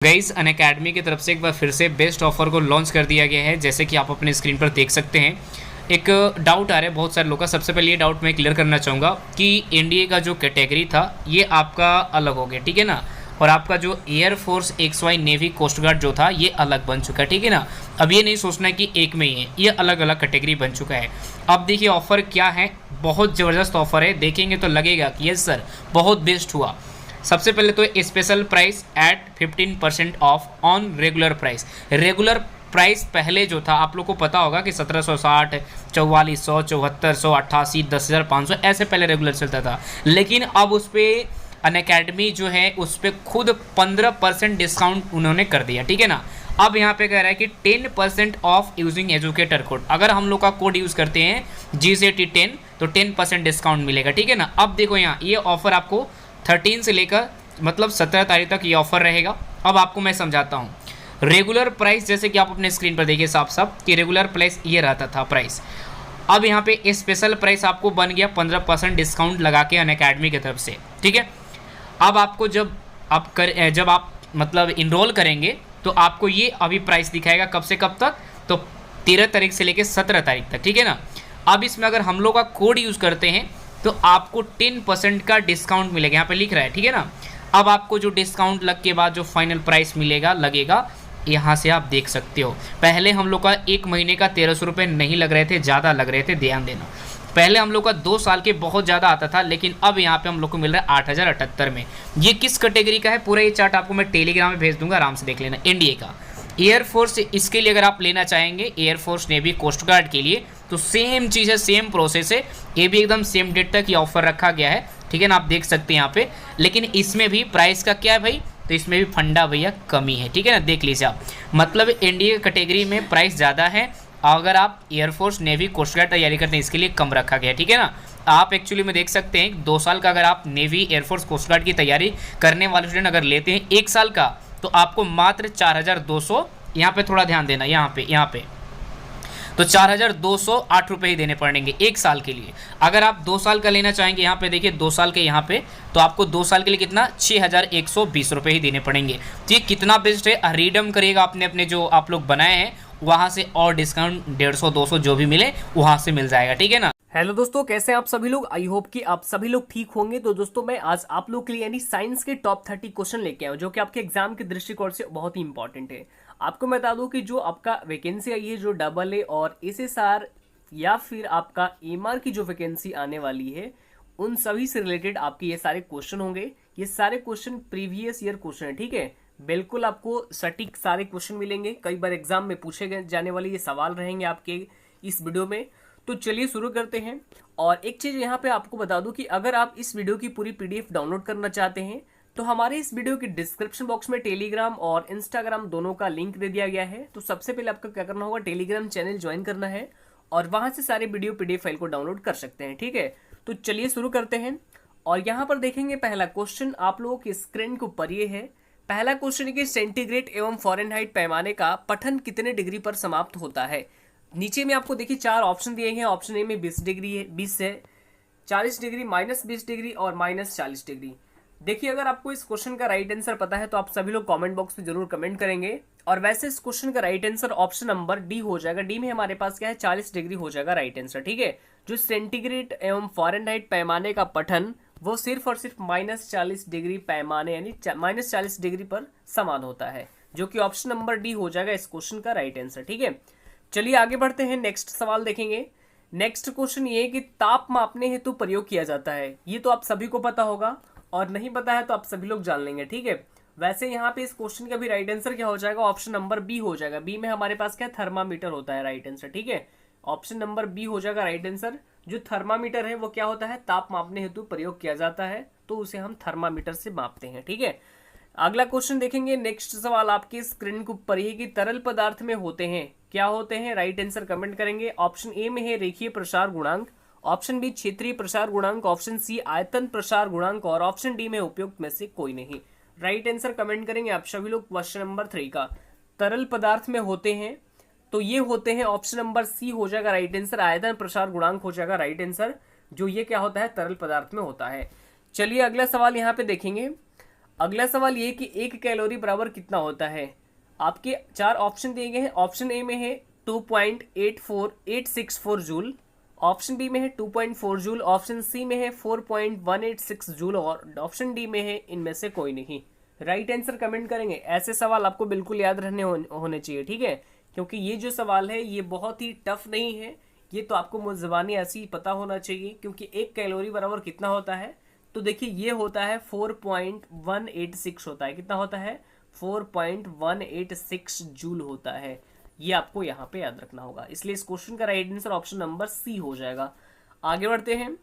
Guys Unacademy की तरफ से एक बार फिर से बेस्ट ऑफर को लॉन्च कर दिया गया है। जैसे कि आप अपने स्क्रीन पर देख सकते हैं, एक डाउट आ रहा है बहुत सारे लोगों का। सबसे पहले ये डाउट मैं क्लियर करना चाहूँगा कि एनडीए का जो कैटेगरी था ये आपका अलग हो गया, ठीक है ना। और आपका जो air force XY navy coast guard जो था ये अलग बन चुका है, ठीक है ना। अब ये नहीं सोचना कि एक में ही है, ये अलग अलग कैटेगरी बन चुका है। अब देखिए ऑफर क्या है, बहुत ज़बरदस्त ऑफर है। देखेंगे तो लगेगा कि यस सर बहुत बेस्ट हुआ। सबसे पहले तो special price at 15% off on regular price. Regular price पहले जो था आप लोग को पता होगा कि 1760, 4400, 7400, 88, 10,500 ऐसे पहले रेगुलर चलता था। लेकिन अब उस पर अनअकैडमी जो है उस पर खुद 15% डिस्काउंट उन्होंने कर दिया, ठीक है ना। अब यहाँ पे कह रहा है कि 10% ऑफ यूजिंग एजुकेटर कोड। अगर हम लोग का कोड यूज़ करते हैं GCT10 तो 10% डिस्काउंट मिलेगा, ठीक है ना। अब देखो यहाँ ये ऑफर आपको 13 से लेकर मतलब 17 तारीख तक ये ऑफर रहेगा। अब आपको मैं समझाता हूँ। रेगुलर प्राइस जैसे कि आप अपने स्क्रीन पर देखिए साफ साफ कि रेगुलर प्राइस ये रहता था प्राइस। अब यहाँ पे स्पेशल प्राइस आपको बन गया 15% डिस्काउंट लगा के अनअकैडमी की तरफ से, ठीक है। अब आपको जब आप मतलब इनरोल करेंगे तो आपको ये अभी प्राइस दिखाएगा कब से कब तक, तो 13 तारीख से लेकर 17 तारीख तक, ठीक है ना। अब इसमें अगर हम लोग का कोड यूज़ करते हैं तो आपको 10% का डिस्काउंट मिलेगा, यहाँ पे लिख रहा है, ठीक है ना। अब आपको जो डिस्काउंट लग के बाद जो फाइनल प्राइस लगेगा यहाँ से आप देख सकते हो। पहले हम लोग का एक महीने का 1300 रुपये नहीं लग रहे थे, ज़्यादा लग रहे थे, ध्यान देना। पहले हम लोग का 2 साल के बहुत ज़्यादा आता था, लेकिन अब यहाँ पे हम लोग को मिल रहा है 8078 में। ये किस कैटेगरी का है पूरा ये चार्ट आपको मैं टेलीग्राम में भेज दूंगा, आराम से देख लेना। एनडीए का एयरफोर्स इसके लिए अगर आप लेना चाहेंगे, एयरफोर्स नेवी कोस्ट गार्ड के लिए तो सेम चीज़ है, सेम प्रोसेस है। ये भी एकदम सेम डेट तक ये ऑफर रखा गया है, ठीक है ना। आप देख सकते हैं यहाँ पे। लेकिन इसमें भी प्राइस का क्या है भाई, तो इसमें भी फंडा भैया कमी है, ठीक है ना। देख लीजिए आप, मतलब एनडीए कैटेगरी में प्राइस ज़्यादा है। अगर आप एयरफोर्स नेवी कोस्ट गार्ड तैयारी करते हैं इसके लिए कम रखा गया है, ठीक है ना। आप एक्चुअली में देख सकते हैं 2 साल का अगर आप नेवी एयरफोर्स कोस्ट गार्ड की तैयारी करने वाले स्टूडेंट अगर लेते हैं 1 साल का तो आपको मात्र 4200, यहाँ पे थोड़ा ध्यान देना, यहाँ पे तो 4208 रुपये ही देने पड़ेंगे 1 साल के लिए। अगर आप 2 साल का लेना चाहेंगे, यहाँ पे देखिए 2 साल के यहाँ पे, तो आपको 2 साल के लिए कितना 6120 रुपये ही देने पड़ेंगे। तो ये कितना बेस्ट है। रिडम करिएगा अपने अपने जो आप लोग बनाए हैं वहाँ से, और डिस्काउंट 150-200 जो भी मिले वहाँ से मिल जाएगा, ठीक है ना। हेलो दोस्तों, कैसे हैं आप सभी लोग। आई होप कि आप सभी लोग ठीक होंगे। तो दोस्तों मैं आज आप लोग के लिए यानी साइंस के टॉप 30 क्वेश्चन लेके आया हूं जो कि आपके एग्जाम के दृष्टिकोण से बहुत ही इंपॉर्टेंट है। आपको मैं बता दूं कि जो आपका वैकेंसी आई है, जो AA और SSR या फिर आपका MR की जो वैकेंसी आने वाली है, उन सभी से रिलेटेड आपके ये सारे क्वेश्चन होंगे। ये सारे क्वेश्चन प्रीवियस ईयर क्वेश्चन है, ठीक है। बिल्कुल आपको सटीक सारे क्वेश्चन मिलेंगे। कई बार एग्जाम में पूछे जाने वाले ये सवाल रहेंगे आपके इस वीडियो में। तो चलिए शुरू करते हैं। और एक चीज़ यहाँ पे आपको बता दूं कि अगर आप इस वीडियो की पूरी PDF डाउनलोड करना चाहते हैं तो हमारे इस वीडियो के डिस्क्रिप्शन बॉक्स में टेलीग्राम और इंस्टाग्राम दोनों का लिंक दे दिया गया है। तो सबसे पहले आपको क्या करना होगा, टेलीग्राम चैनल ज्वाइन करना है और वहां से सारे वीडियो PDF फाइल को डाउनलोड कर सकते हैं, ठीक है। तो चलिए शुरू करते हैं। और यहाँ पर देखेंगे पहला क्वेश्चन आप लोगों की स्क्रीन के ऊपर ये है। पहला क्वेश्चन है कि सेंटीग्रेड एवं फ़ारेनहाइट पैमाने का पठन कितने डिग्री पर समाप्त होता है। नीचे में आपको देखिए 4 ऑप्शन दिए हैं। ऑप्शन ए में 20 डिग्री है, 20 है, 40 डिग्री, -20 डिग्री और -40 डिग्री। देखिए अगर आपको इस क्वेश्चन का राइट आंसर पता है तो आप सभी लोग कमेंट बॉक्स में जरूर कमेंट करेंगे। और वैसे इस क्वेश्चन का right answer option number D हो जाएगा। डी में हमारे पास क्या है, 40 डिग्री हो जाएगा राइट आंसर, ठीक है। जो सेंटीग्रेड एवं फ़ारेनहाइट पैमाने का पठन वो सिर्फ और सिर्फ -40 डिग्री पैमाने यानी -40 डिग्री पर समान होता है, जो कि ऑप्शन नंबर डी हो जाएगा इस क्वेश्चन का राइट आंसर, ठीक है। चलिए आगे बढ़ते हैं, नेक्स्ट सवाल देखेंगे। नेक्स्ट क्वेश्चन ये है कि ताप मापने हेतु प्रयोग किया जाता है। ये तो आप सभी को पता होगा और नहीं पता है तो आप सभी लोग जान लेंगे, ठीक है। वैसे यहाँ पे इस क्वेश्चन का भी राइट आंसर क्या हो जाएगा, ऑप्शन नंबर बी हो जाएगा। बी में हमारे पास क्या थर्मामीटर होता है राइट आंसर, ठीक है। ऑप्शन नंबर बी हो जाएगा राइट आंसर। जो थर्मामीटर है वो क्या होता है, ताप मापने हेतु प्रयोग किया जाता है, तो उसे हम थर्मामीटर से मापते हैं, ठीक है। अगला क्वेश्चन देखेंगे। नेक्स्ट सवाल आपकी स्क्रीन के ऊपर है कि तरल पदार्थ में होते हैं, क्या होते हैं, राइट आंसर कमेंट करेंगे। ऑप्शन ए में है रेखीय प्रसार गुणांक, ऑप्शन बी क्षेत्रीय प्रसार गुणांक, ऑप्शन सी आयतन प्रसार गुणांक और ऑप्शन डी में उपयुक्त में से कोई नहीं। राइट आंसर कमेंट करेंगे आप सभी लोग। क्वेश्चन नंबर 3 का तरल पदार्थ में होते हैं तो ये होते हैं ऑप्शन नंबर सी हो जाएगा राइट आंसर। आयतन प्रसार गुणांक हो जाएगा राइट आंसर, जो ये क्या होता है तरल पदार्थ में होता है। चलिए अगला सवाल यहाँ पे देखेंगे। अगला सवाल ये कि 1 कैलोरी बराबर कितना होता है। आपके 4 ऑप्शन दिए गए हैं। ऑप्शन ए में है 2.84864 जूल, ऑप्शन बी में है 2.4 जूल, ऑप्शन सी में है 4.186 जूल और ऑप्शन डी में है इनमें से कोई नहीं। राइट आंसर कमेंट करेंगे। ऐसे सवाल आपको बिल्कुल याद रहने होने चाहिए, ठीक है, क्योंकि ये जो सवाल है ये बहुत ही टफ नहीं है, ये तो आपको मुज़बानी ऐसी ही पता होना चाहिए। क्योंकि 1 कैलोरी बराबर कितना होता है, तो देखिए ये होता है 4.186 होता है। कितना होता है? 4.186 जूल होता है। ये आपको यहाँ पे याद रखना होगा, इसलिए इस क्वेश्चन का right answer option number C हो जाएगा। आगे बढ़ते हैं।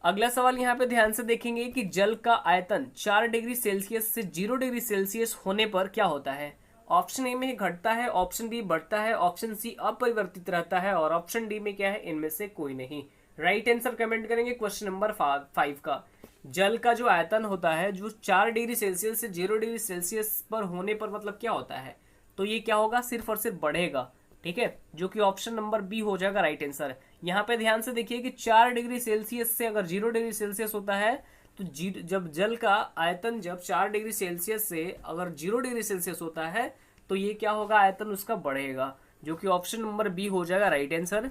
अगला सवाल यहाँ पे ध्यान से देखेंगे कि जल का आयतन 4 डिग्री सेल्सियस से 0 डिग्री सेल्सियस होने पर क्या होता है। ऑप्शन ए में घटता है, ऑप्शन बी बढ़ता है, ऑप्शन सी अपरिवर्तित रहता है और ऑप्शन डी में क्या है, इनमें से कोई नहीं। राइट आंसर कमेंट करेंगे क्वेश्चन नंबर 5 का। जल का जो आयतन होता है जो 4 डिग्री सेल्सियस से 0 डिग्री सेल्सियस पर होने पर मतलब क्या होता है, तो ये क्या होगा, सिर्फ और सिर्फ बढ़ेगा, ठीक है, जो कि ऑप्शन नंबर बी हो जाएगा राइट आंसर। यहाँ पे ध्यान से देखिए कि 4 डिग्री सेल्सियस से अगर 0 डिग्री सेल्सियस होता है तो जब जल का आयतन जब 4 डिग्री सेल्सियस से अगर 0 डिग्री सेल्सियस होता है तो ये क्या होगा, आयतन उसका बढ़ेगा, जो कि ऑप्शन नंबर बी हो जाएगा राइट आंसर।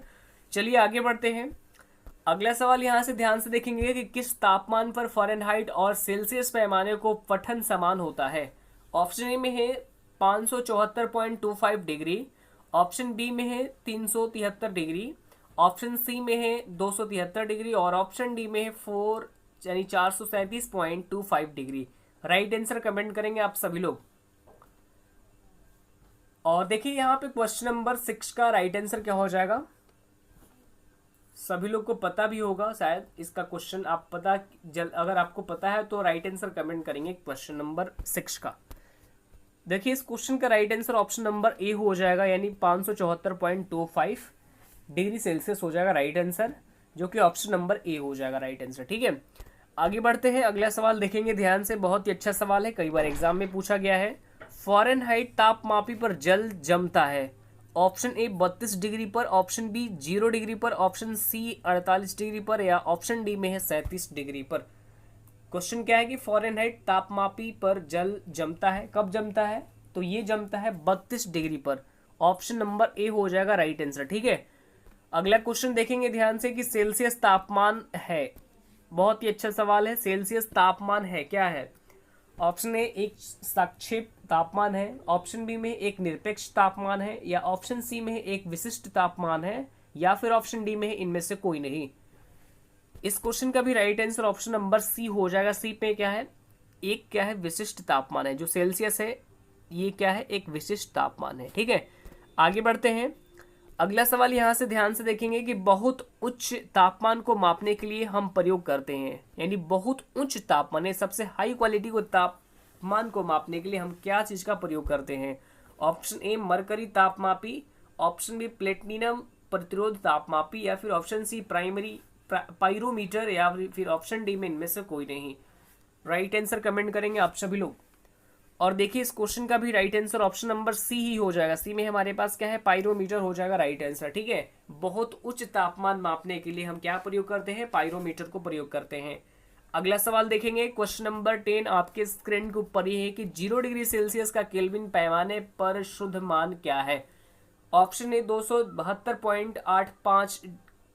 चलिए आगे बढ़ते हैं। अगला सवाल यहाँ से ध्यान से देखेंगे कि किस तापमान पर फ़ारेनहाइट और सेल्सियस पैमाने को पठन समान होता है। ऑप्शन ए में है 574.25 डिग्री, ऑप्शन बी में है 373 डिग्री, ऑप्शन सी में है 273 डिग्री और ऑप्शन डी में है 437.25 डिग्री। राइट आंसर कमेंट करेंगे आप सभी लोग। और देखिए यहाँ पे क्वेश्चन नंबर 6 का राइट आंसर क्या हो जाएगा, सभी लोग को पता भी होगा शायद इसका क्वेश्चन, आप पता अगर आपको पता है तो राइट आंसर कमेंट करेंगे क्वेश्चन नंबर 6 का। देखिए इस क्वेश्चन का right answer option number A हो जाएगा, यानी 574.25 डिग्री सेल्सियस हो जाएगा राइट आंसर, जो कि ऑप्शन नंबर ए हो जाएगा राइट आंसर, ठीक है। आगे बढ़ते हैं। अगला सवाल देखेंगे ध्यान से, बहुत ही अच्छा सवाल है, कई बार एग्जाम में पूछा गया है। फ़ारेनहाइट तापमापी पर जल जमता है। ऑप्शन ए 32 डिग्री पर, ऑप्शन बी 0 डिग्री पर, ऑप्शन सी 48 डिग्री पर या ऑप्शन डी में है 37 डिग्री पर। क्वेश्चन क्या है कि फ़ारेनहाइट तापमापी पर जल जमता है, कब जमता है, तो ये जमता है 32 डिग्री पर। ऑप्शन नंबर ए हो जाएगा राइट आंसर, ठीक है। अगला क्वेश्चन देखेंगे ध्यान से कि सेल्सियस तापमान है, बहुत ही अच्छा सवाल है। सेल्सियस तापमान है क्या है, ऑप्शन ए एक सापेक्ष तापमान है, ऑप्शन बी में एक निरपेक्ष तापमान है या ऑप्शन सी में एक विशिष्ट तापमान है या फिर ऑप्शन डी में इनमें से कोई नहीं। इस क्वेश्चन का भी right answer option number C हो जाएगा। सी पे क्या है, एक क्या है, विशिष्ट तापमान है। जो सेल्सियस है ये क्या है, एक विशिष्ट तापमान है, ठीक है। आगे बढ़ते हैं। अगला सवाल यहाँ से ध्यान से देखेंगे कि बहुत उच्च तापमान को मापने के लिए हम प्रयोग करते हैं, यानी बहुत उच्च तापमान है, सबसे हाई क्वालिटी को तापमान को मापने के लिए हम क्या चीज़ का प्रयोग करते हैं। ऑप्शन ए मरकरी तापमापी, ऑप्शन बी प्लेटिनम प्रतिरोध तापमापी या फिर ऑप्शन सी प्राइमरी पाइरोमीटर या फिर ऑप्शन डी में इनमें से कोई नहीं। राइट आंसर कमेंट करेंगे आप सभी लोग। और देखिए इस क्वेश्चन का भी right answer option number C ही हो जाएगा। सी में हमारे पास क्या है, पाइरोमीटर हो जाएगा राइट आंसर, ठीक है। बहुत उच्च तापमान मापने के लिए हम क्या प्रयोग करते हैं, पाइरोमीटर को प्रयोग करते हैं। अगला सवाल देखेंगे क्वेश्चन नंबर 10 आपके स्क्रीन के ऊपर ही है कि 0 डिग्री सेल्सियस का केल्विन पैमाने पर शुद्ध मान क्या है। Option A 272.85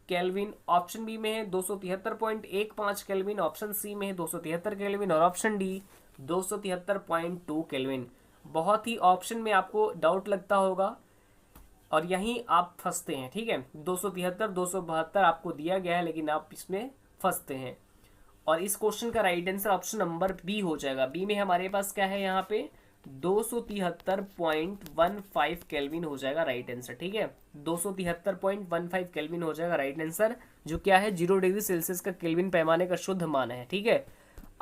kelvin, option B में है 273.15 केल्विन, ऑप्शन सी में है 273 केल्विन और ऑप्शन डी 273.2 केल्विन। बहुत ही ऑप्शन में आपको डाउट लगता होगा और यहीं आप फंसते हैं, ठीक है। 273 272 आपको दिया गया है लेकिन आप इसमें फंसते हैं। और इस क्वेश्चन का right answer option number B हो जाएगा। बी में हमारे पास क्या है, यहाँ पे 273.15 केल्विन हो जाएगा राइट आंसर, ठीक है। 273.15 केल्विन हो जाएगा राइट आंसर, जो क्या है 0 डिग्री सेल्सियस का केल्विन पैमाने का शुद्ध मान है, ठीक है।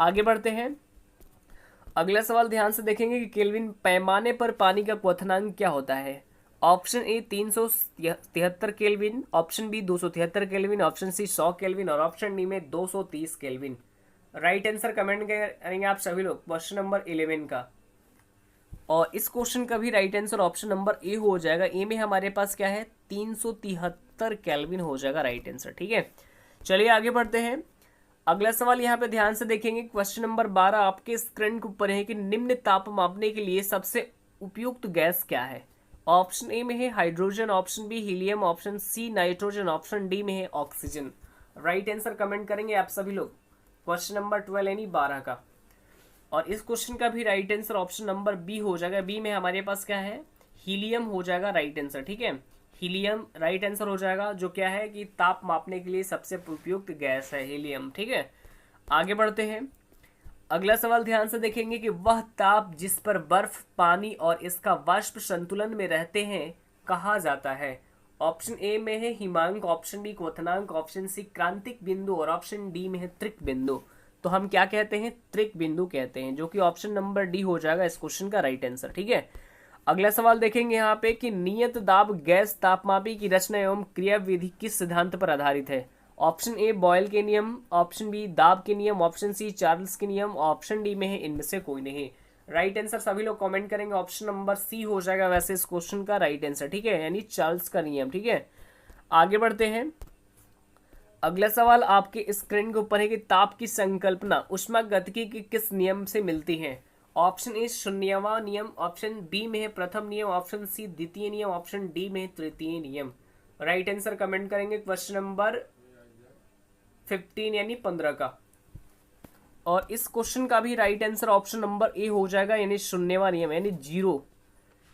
आगे बढ़ते हैं। अगला सवाल ध्यान से देखेंगे कि केल्विन पैमाने पर पानी का क्वथनांक क्या होता है। Option A 373 kelvin, option B 273 kelvin, option C 100 kelvin और ऑप्शन डी में 230 केल्विन। राइट आंसर कमेंट करेंगे आप सभी लोग क्वेश्चन नंबर 11 का। और इस क्वेश्चन का भी right answer option number A हो जाएगा। ए में हमारे पास क्या है, 373 केल्विन हो जाएगा राइट आंसर, ठीक है। चलिए आगे बढ़ते हैं। अगला सवाल यहाँ पे ध्यान से देखेंगे, क्वेश्चन नंबर 12 आपके स्क्रीन के ऊपर है कि निम्न ताप मापने के लिए सबसे उपयुक्त गैस क्या है। ऑप्शन ए में है hydrogen, option B helium, option C nitrogen, option D में है ऑक्सीजन। राइट आंसर कमेंट करेंगे आप सभी लोग, क्वेश्चन नंबर 12 यानी 12 का। और इस क्वेश्चन का भी right answer option number B हो जाएगा। बी में हमारे पास क्या है, हीलियम हो जाएगा राइट आंसर। ठीक है, हीलियम राइट आंसर हो जाएगा, जो क्या है कि ताप मापने के लिए सबसे उपयुक्त गैस है हीलियम। ठीक है, आगे बढ़ते हैं। अगला सवाल ध्यान से देखेंगे कि वह ताप जिस पर बर्फ, पानी और इसका वाष्प संतुलन में रहते हैं कहा जाता है। ऑप्शन ए में है हिमांक, ऑप्शन बी क्वथनांक, ऑप्शन सी क्रांतिक बिंदु और ऑप्शन डी में है त्रिक बिंदु। तो हम क्या कहते हैं, त्रिक बिंदु कहते हैं, जो कि ऑप्शन नंबर डी हो जाएगा इस क्वेश्चन का राइट आंसर। ठीक है, अगला सवाल देखेंगे यहाँ पे कि नियत दाब गैस तापमापी की रचना एवं क्रिया विधि किस सिद्धांत पर आधारित है। ऑप्शन ए बॉयल के नियम, ऑप्शन बी दाब के नियम, ऑप्शन सी चार्ल्स के नियम, ऑप्शन डी में है इनमें से कोई नहीं। राइट आंसर सभी लोग कमेंट करेंगे, ऑप्शन नंबर सी हो जाएगा वैसे इस क्वेश्चन का राइट आंसर। ठीक है, यानी चार्ल्स का नियम। ठीक है, आगे बढ़ते हैं। अगला सवाल आपके स्क्रीन के ऊपर है कि ताप की संकल्पना ऊष्मागतिकी के किस नियम से मिलती है। ऑप्शन ए शून्यवा नियम, ऑप्शन बी में है प्रथम नियम, ऑप्शन सी द्वितीय नियम, ऑप्शन डी में है तृतीय नियम। राइट आंसर कमेंट करेंगे क्वेश्चन नंबर 15 यानी 15 का। और इस क्वेश्चन का भी right answer option number A हो जाएगा, यानी शून्यवा नियम, यानी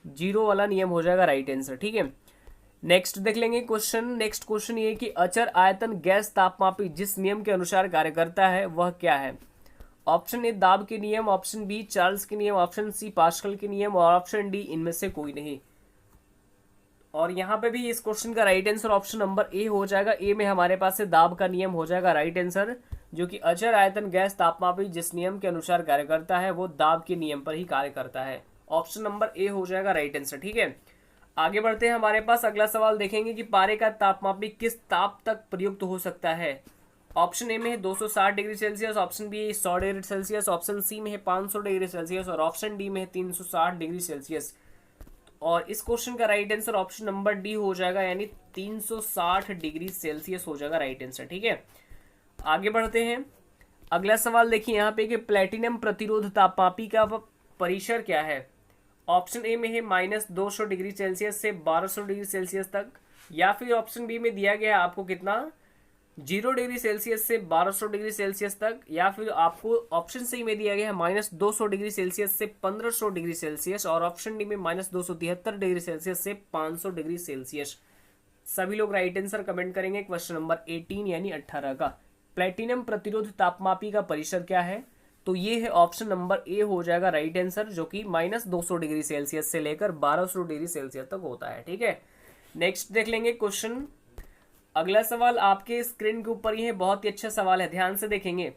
जीरो वाला नियम हो जाएगा राइट आंसर। ठीक है, नेक्स्ट देख लेंगे क्वेश्चन। नेक्स्ट क्वेश्चन ये कि अचर आयतन गैस तापमापी जिस नियम के अनुसार कार्य करता है वह क्या है। ऑप्शन ए दाब के नियम, ऑप्शन बी चार्ल्स के नियम, ऑप्शन सी पास्कल के नियम और ऑप्शन डी इनमें से कोई नहीं। और यहाँ पे भी इस क्वेश्चन का right answer option number A हो जाएगा। ए में हमारे पास से दाब का नियम हो जाएगा राइट आंसर, जो कि अचर आयतन गैस तापमापी जिस नियम के अनुसार कार्य करता है वो दाब के नियम पर ही कार्य करता है। ऑप्शन नंबर ए हो जाएगा राइट आंसर। ठीक है, आगे बढ़ते हैं। हमारे पास अगला सवाल देखेंगे कि पारे का तापमापी किस ताप तक प्रयुक्त हो सकता है। ऑप्शन ए में है 260 degree Celsius, option B 100 degree Celsius, option C में है 500 डिग्री सेल्सियस और ऑप्शन डी में है 360 डिग्री सेल्सियस। और इस क्वेश्चन का right answer option number D हो जाएगा, यानी 360 डिग्री सेल्सियस हो जाएगा राइट आंसर। ठीक है, आगे बढ़ते हैं। अगला सवाल देखिए यहाँ पे कि प्लेटिनम प्रतिरोध तापमापी का परिसर क्या है। ऑप्शन ए में है -200 डिग्री सेल्सियस से 1200 डिग्री सेल्सियस तक, या फिर ऑप्शन बी में दिया गया है आपको कितना 0 डिग्री सेल्सियस से 1200 डिग्री सेल्सियस तक, या फिर आपको ऑप्शन सी में दिया गया है -200 डिग्री सेल्सियस से 1500 डिग्री सेल्सियस और ऑप्शन डी में -273 डिग्री सेल्सियस से 500 डिग्री सेल्सियस। सभी लोग राइट आंसर कमेंट करेंगे क्वेश्चन नंबर 18 यानी 18 का। प्लेटिनम प्रतिरोध तापमापी का परिसर क्या है, तो ये है ऑप्शन नंबर ए हो जाएगा राइट आंसर, जो कि -200 डिग्री सेल्सियस से लेकर 1200 डिग्री सेल्सियस तक होता है। ठीक है, नेक्स्ट देख लेंगे क्वेश्चन। अगला सवाल आपके स्क्रीन के ऊपर ही है, बहुत ही अच्छा सवाल है, ध्यान से देखेंगे।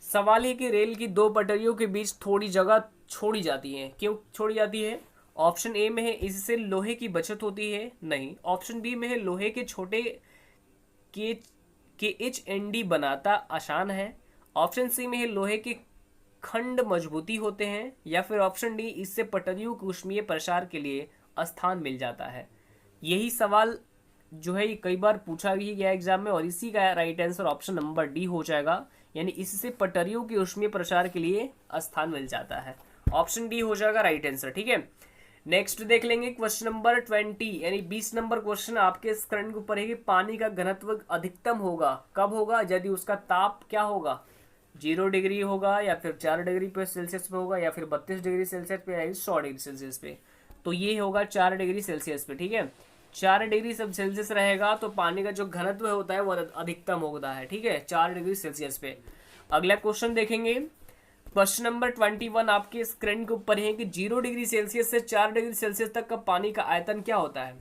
सवाल है कि रेल की दो पटरियों के बीच थोड़ी जगह छोड़ी जाती है, क्यों छोड़ी जाती है। ऑप्शन ए में है इससे लोहे की बचत होती है, नहीं। ऑप्शन बी में है लोहे के छोटे के HND बनाता आसान है, ऑप्शन सी में है लोहे के खंड मजबूती होते हैं, या फिर ऑप्शन डी इससे पटरियों के ऊष्मीय प्रसार के लिए स्थान मिल जाता है। यही सवाल जो है ये कई बार पूछा भी गया एग्जाम में, और इसी का right answer option number D हो जाएगा, यानी इससे पटरियों के ऊष्मीय प्रसार के लिए स्थान मिल जाता है। ऑप्शन डी हो जाएगा राइट आंसर। ठीक है, नेक्स्ट देख लेंगे क्वेश्चन नंबर 20 यानी 20 नंबर क्वेश्चन आपके स्क्रीन के ऊपर है कि पानी का घनत्व अधिकतम होगा कब होगा, यदि उसका ताप क्या होगा, 0 डिग्री होगा, या फिर 4 डिग्री पे सेल्सियस पे होगा, या फिर 32 डिग्री सेल्सियस पे, या 100 डिग्री सेल्सियस पे। तो ये होगा 4 डिग्री सेल्सियस पे। ठीक है, 4 डिग्री सब सेल्सियस रहेगा तो पानी का जो घनत्व होता है वो अधिकतम होता है। ठीक है, 4 डिग्री सेल्सियस पे। अगला क्वेश्चन देखेंगे, क्वेश्चन नंबर 21 आपके स्क्रीन के ऊपर है कि 0 डिग्री सेल्सियस से 4 डिग्री सेल्सियस तक का पानी का आयतन क्या होता है,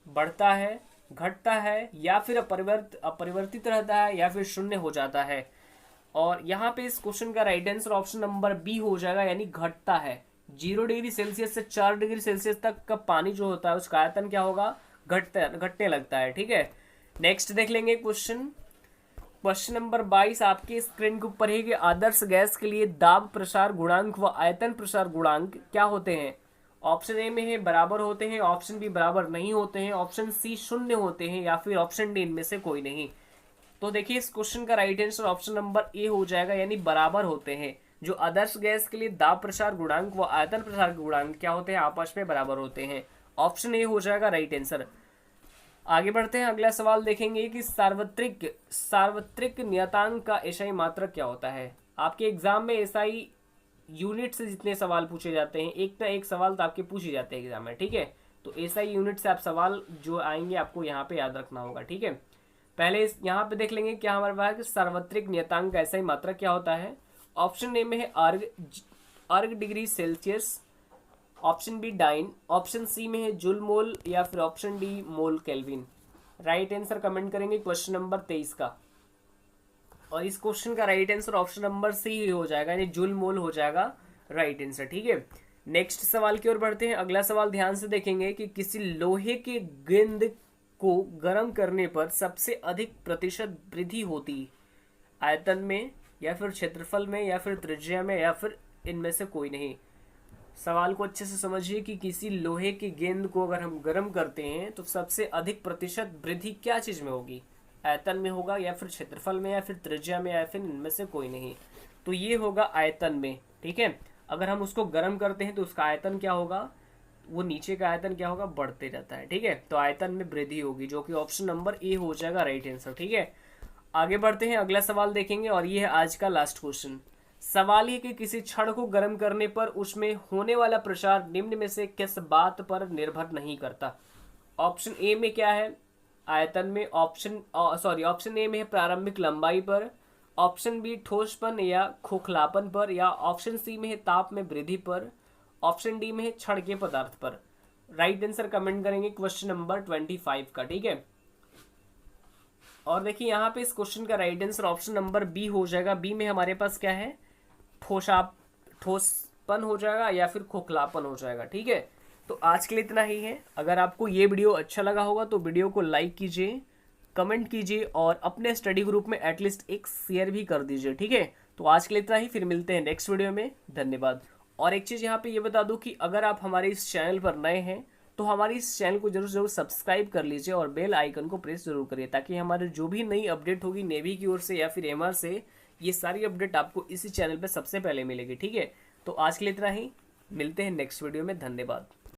बढ़ता है, घटता है, या फिर अपरिवर्तित रहता है, या फिर शून्य हो जाता है। और यहाँ पे इस क्वेश्चन का right answer option number B हो जाएगा, यानी घटता है। 0 डिग्री सेल्सियस से 4 डिग्री सेल्सियस तक का पानी जो होता है उसका आयतन क्या होगा, घटने लगता है। ठीक है, नेक्स्ट देख लेंगे क्वेश्चन नंबर 22 आपके स्क्रीन के ऊपर है कि आदर्श गैस के लिए दाब प्रसार गुणांक व आयतन प्रसार गुणांक क्या होते हैं। ऑप्शन ए में है बराबर होते हैं, ऑप्शन बी बराबर नहीं होते हैं, ऑप्शन सी शून्य होते हैं, या फिर ऑप्शन डी इनमें से कोई नहीं। तो देखिए इस क्वेश्चन का right answer option number A हो जाएगा, यानी बराबर होते हैं। जो आदर्श गैस के लिए दाब प्रसार गुणांक व आयतन प्रसार गुणांक क्या होते हैं, आपस में बराबर होते हैं। ऑप्शन ए हो जाएगा राइट आंसर। आगे बढ़ते हैं, अगला सवाल देखेंगे कि सार्वत्रिक नियतांक का एसआई मात्रक क्या होता है। आपके एग्जाम में एसआई यूनिट से जितने सवाल पूछे जाते हैं, एक ना एक सवाल तो आपके पूछे जाते हैं एग्जाम में, ठीक है। तो एसआई यूनिट से आप सवाल जो आएंगे आपको यहाँ पे याद रखना होगा, ठीक है। पहले यहाँ पे देख लेंगे क्या हमारे पास है कि सार्वत्रिक नियतांक का एसआई मात्रक क्या होता है। ऑप्शन ए में है erg degree Celsius, option B dyne, option C में है जूल मोल, या फिर option D mole kelvin. Right answer comment करेंगे क्वेश्चन नंबर 23 का। और इस क्वेश्चन का right answer option number C ही हो जाएगा, यानी जूल मोल हो जाएगा राइट आंसर, ठीक है। नेक्स्ट सवाल की ओर बढ़ते हैं। अगला सवाल ध्यान से देखेंगे कि किसी लोहे के गेंद को गर्म करने पर सबसे अधिक प्रतिशत वृद्धि होती, आयतन में या फिर क्षेत्रफल में या फिर त्रिज्या में या फिर इनमें से कोई नहीं। सवाल को अच्छे से समझिए कि किसी लोहे की गेंद को अगर हम गर्म करते हैं तो सबसे अधिक प्रतिशत वृद्धि क्या चीज में होगी, आयतन में होगा या फिर क्षेत्रफल में या फिर त्रिज्या में या फिर इनमें से कोई नहीं। तो ये होगा आयतन में, ठीक है। अगर हम उसको गर्म करते हैं तो उसका आयतन क्या होगा, वो नीचे का आयतन क्या होगा, बढ़ते रहता है, ठीक है। तो आयतन में वृद्धि होगी, जो कि ऑप्शन नंबर ए हो जाएगा राइट आंसर, ठीक है। आगे बढ़ते हैं, अगला सवाल देखेंगे और ये है आज का लास्ट क्वेश्चन। सवाल ये कि किसी छड़ को गर्म करने पर उसमें होने वाला प्रसार निम्न में से किस बात पर निर्भर नहीं करता। ऑप्शन ए में क्या है, आयतन में, ऑप्शन ए में है प्रारंभिक लंबाई पर, ऑप्शन बी ठोसपन या खोखलापन पर, या ऑप्शन सी में है ताप में वृद्धि पर, ऑप्शन डी में है छड़ के पदार्थ पर। राइट आंसर कमेंट करेंगे क्वेश्चन नंबर 25 का, ठीक है। और देखिए यहाँ पे इस क्वेश्चन का right answer option number B हो जाएगा। बी में हमारे पास क्या है, ठोसपन हो जाएगा या फिर खोखलापन हो जाएगा, ठीक है। तो आज के लिए इतना ही है। अगर आपको ये वीडियो अच्छा लगा होगा तो वीडियो को लाइक कीजिए, कमेंट कीजिए और अपने स्टडी ग्रुप में एटलीस्ट एक शेयर भी कर दीजिए, ठीक है। तो आज के लिए इतना ही, फिर मिलते हैं नेक्स्ट वीडियो में। धन्यवाद। और एक चीज़ यहाँ पे ये बता दूं कि अगर आप हमारे इस चैनल पर नए हैं तो हमारे इस चैनल को जरूर सब्सक्राइब कर लीजिए और बेल आइकन को प्रेस जरूर करिए, ताकि हमारे जो भी नई अपडेट होगी नेवी की ओर से या फिर एमआर से, ये सारी अपडेट आपको इसी चैनल पर सबसे पहले मिलेगी, ठीक है। तो आज के लिए इतना ही, मिलते हैं नेक्स्ट वीडियो में। धन्यवाद।